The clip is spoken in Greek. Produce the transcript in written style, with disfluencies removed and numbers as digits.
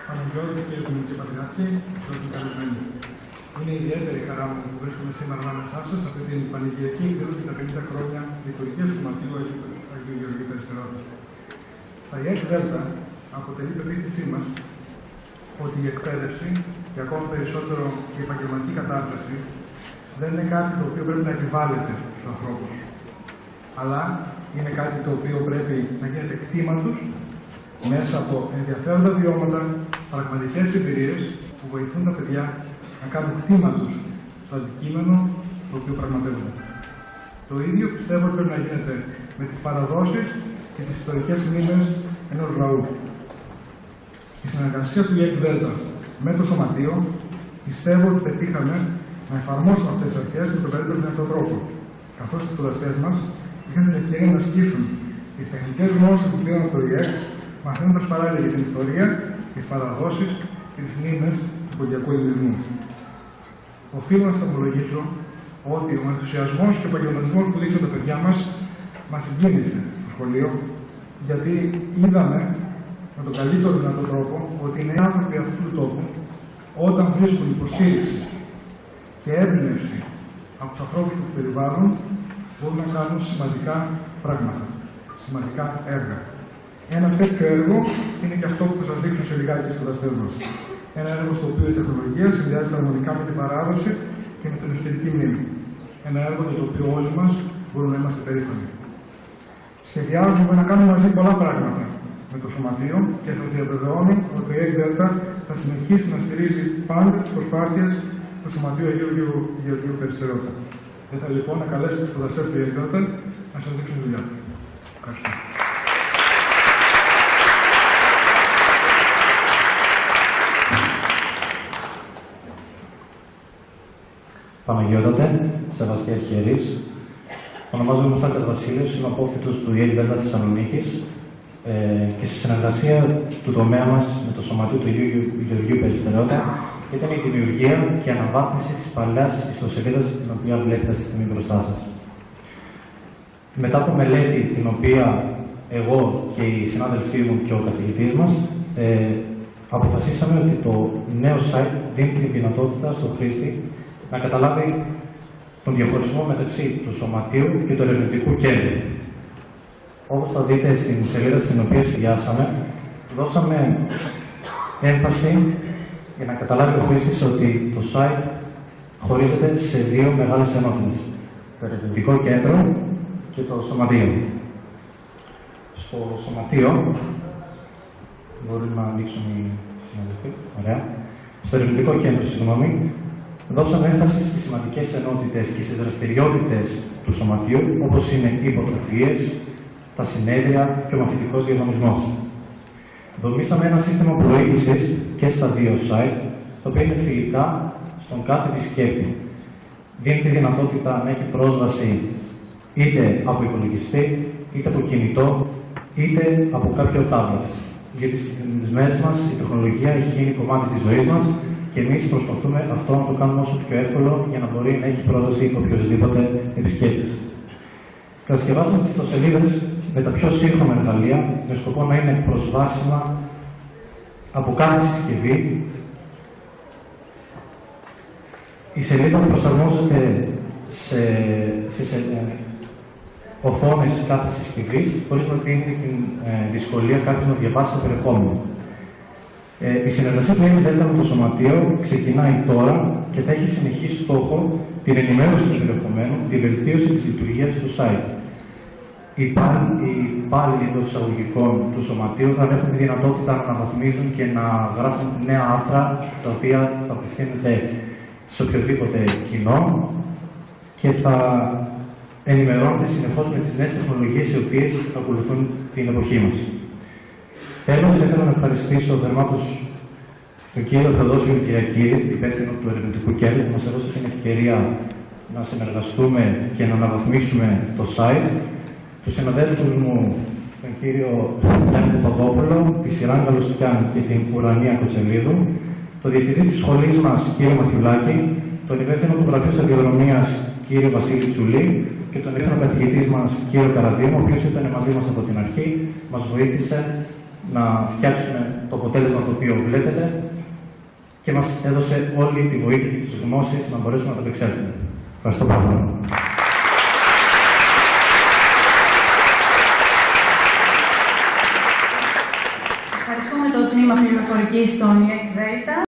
Παναγιώτη και Ελληνική Πατριάρχη, εξαιρετικά καλεσμένοι. Είναι ιδιαίτερη χαρά μου που βρίσκομαι σήμερα ανάμεσά σα σε αυτή την πανηγυρική εκδήλωση τα 50 χρόνια λειτουργία Σωματείου Αγίου Γεωργίου Περιστερώτα. Στα ΙΕΚ ΔΕΛΤΑ αποτελεί πεποίθησή μα ότι η εκπαίδευση και ακόμα περισσότερο η επαγγελματική κατάρτιση δεν είναι κάτι το οποίο πρέπει να επιβάλλεται στους ανθρώπους, αλλά είναι κάτι το οποίο πρέπει να γίνεται κτήμα τους μέσα από ενδιαφέροντα βιώματα, πραγματικές εμπειρίες που βοηθούν τα παιδιά να κάνουν κτήμα τους στο αντικείμενο το οποίο πραγματεύουν. Το ίδιο πιστεύω ότι πρέπει να γίνεται με τις παραδόσεις και τις ιστορικές μνήμες ενός λαού. Στη συνεργασία του ΙΕΚ ΔΕΛΤΑ με το Σωματείο, πιστεύω ότι πετύχαμε να εφαρμόσουμε αυτές τις αρχές με τον καλύτερο δυνατό τρόπο, καθώς οι σπουδαστές μας είχαν την ευκαιρία να ασκήσουν τις τεχνικές γνώσεις που πήραν από το ΙΕΚ, μαθαίνοντας παράλληλα για την ιστορία, τις παραδόσεις και τις μνήμες του ποντιακού ελληνισμού. Οφείλω να σας ομολογήσω ότι ο ενθουσιασμός και ο επαγγελματισμός που δείξαν τα παιδιά μας συγκίνησε στο σχολείο, γιατί είδαμε με τον καλύτερο δυνατό τρόπο ότι οι νέοι άνθρωποι αυτού του τόπου, όταν βρίσκουν υποστήριξη και έμπνευση από τους ανθρώπους που τους περιβάλλουν, μπορούν να κάνουν σημαντικά πράγματα, σημαντικά έργα. Ένα τέτοιο έργο είναι και αυτό που θα σας δείξω σε λιγάκι οι σπουδαστές μας. Ένα έργο στο οποίο η τεχνολογία συνδυάζεται αρμονικά με την παράδοση και με την εσωτερική μνήμη. Ένα έργο για το οποίο όλοι μας μπορούμε να είμαστε περήφανοι. Σχεδιάζουμε να κάνουμε μαζί πολλά πράγματα με το Σωματείο και σας διαβεβαιώνω ότι το ΙΕΚ ΔΕΛΤΑ θα συνεχίσει να στηρίζει πάντα τις προσπάθειες του Σωματείου Αγίου Γεωργίου Περιστερώτα. Θα ήθελα λοιπόν να καλέσω τους σπουδαστές του ΙΕΚ ΔΕΛΤΑ να σας δείξουν τη δουλειά τους. Ευχαριστώ. Παναγιώτατε, Σεβαστή Αρχιερείς. Ονομάζομαι Μουστάκας Βασίλειος, είμαι απόφοιτος του ΙΕΚ ΔΕΛΤΑ Θεσσαλονίκης και στη συνεργασία του τομέα μας με το Σωματείο του Αγίου Γεωργίου Περιστερώτα ήταν η δημιουργία και αναβάθμιση της παλαιάς ιστοσελίδας την οποία βλέπετε αυτή τη στιγμή μπροστά σας. Μετά από μελέτη την οποία εγώ και οι συνάδελφοί μου και ο καθηγητής μας αποφασίσαμε ότι το νέο site δίνει τη δυνατότητα στον χρήστη να καταλάβει τον διαχωρισμό μεταξύ του Σωματείου και του Ερευνητικού Κέντρου. Όπως θα δείτε στην σελίδα στην οποία σχεδιάσαμε, δώσαμε έμφαση για να καταλάβει ο χρήστης ότι το site χωρίζεται σε δύο μεγάλες ενότητες. Το Ερευνητικό Κέντρο και το Σωματείο. Στο Σωματείο, μπορεί να ανοίξουν οι συναδελφοί, ωραία. Στο Ερευνητικό Κέντρο, συγγνώμη, δώσαμε έμφαση στις σημαντικές ενότητες και στις δραστηριότητες του Σωματείου, όπως είναι οι υποτροφίες, τα συνέδρια και ο μαθητικός διαγωνισμός. Δομήσαμε ένα σύστημα προήγησης και στα δύο site, τα οποία είναι φιλικά στον κάθε επισκέπτη. Δίνει τη δυνατότητα να έχει πρόσβαση είτε από υπολογιστή, είτε από κινητό, είτε από κάποιο τάμπλετ. Γιατί στις μέρες μας η τεχνολογία έχει γίνει κομμάτι της ζωής μας και εμείς προσπαθούμε αυτό να το κάνουμε όσο πιο εύκολο για να μπορεί να έχει πρόσβαση οποιοδήποτε επισκέπτης. Κατασκευάσαμε τις ιστοσελίδες με τα πιο σύγχρονα εργαλεία, με σκοπό να είναι προσβάσιμα από κάθε συσκευή. Η σελίδα προσαρμόζεται σε οθόνες κάθε συσκευής, χωρίς να δίνει την δυσκολία κάποιος να διαβάσει το περιεχόμενο. Η συνεργασία του ΙΕΚ ΔΕΛΤΑ με το Σωματείο ξεκινάει τώρα και θα έχει συνεχή στόχο την ενημέρωση του περιεχομένου, τη βελτίωση της λειτουργίας του site. Οι υπάλληλοι εντός εισαγωγικών του Σωματείου θα έχουν τη δυνατότητα να αναβαθμίζουν και να γράφουν νέα άρθρα τα οποία θα απευθύνονται σε οποιοδήποτε κοινό και θα ενημερώνονται συνεχώς με τις νέες τεχνολογίες οι οποίες ακολουθούν την εποχή μας. Τέλος, ήθελα να ευχαριστήσω θερμάτως τον κύριο Θεοδόσιο Κυριακίδη, υπεύθυνο του Ερευνητικού Κέντρου, που μας έδωσε την ευκαιρία να συνεργαστούμε και να αναβαθμίσουμε το site. Τους συναδέλφους μου, τον κύριο Γιάννη Παπαδόπουλο, τη Σιράν Καλουστιάν και την Ουρανία Κοτσελίδου, τον διευθυντή της σχολής μας, κύριο Μαθιουλάκη, τον υπεύθυνο του Γραφείου Σταδιοδρομίας, κύριο Βασίλη Τσουλή, και τον υπεύθυνο καθηγητή μας, κύριο Καραδίμο, ο οποίος ήταν μαζί μας από την αρχή, μας βοήθησε να φτιάξουμε το αποτέλεσμα το οποίο βλέπετε και μας έδωσε όλη τη βοήθεια και τις γνώσεις να μπορέσουμε να το επεξέλθουμε. Ευχαριστώ πάρα πολύ. Ευχαριστούμε το Τμήμα Πληροφορικής των ΙΕΚ ΔΕΛΤΑ.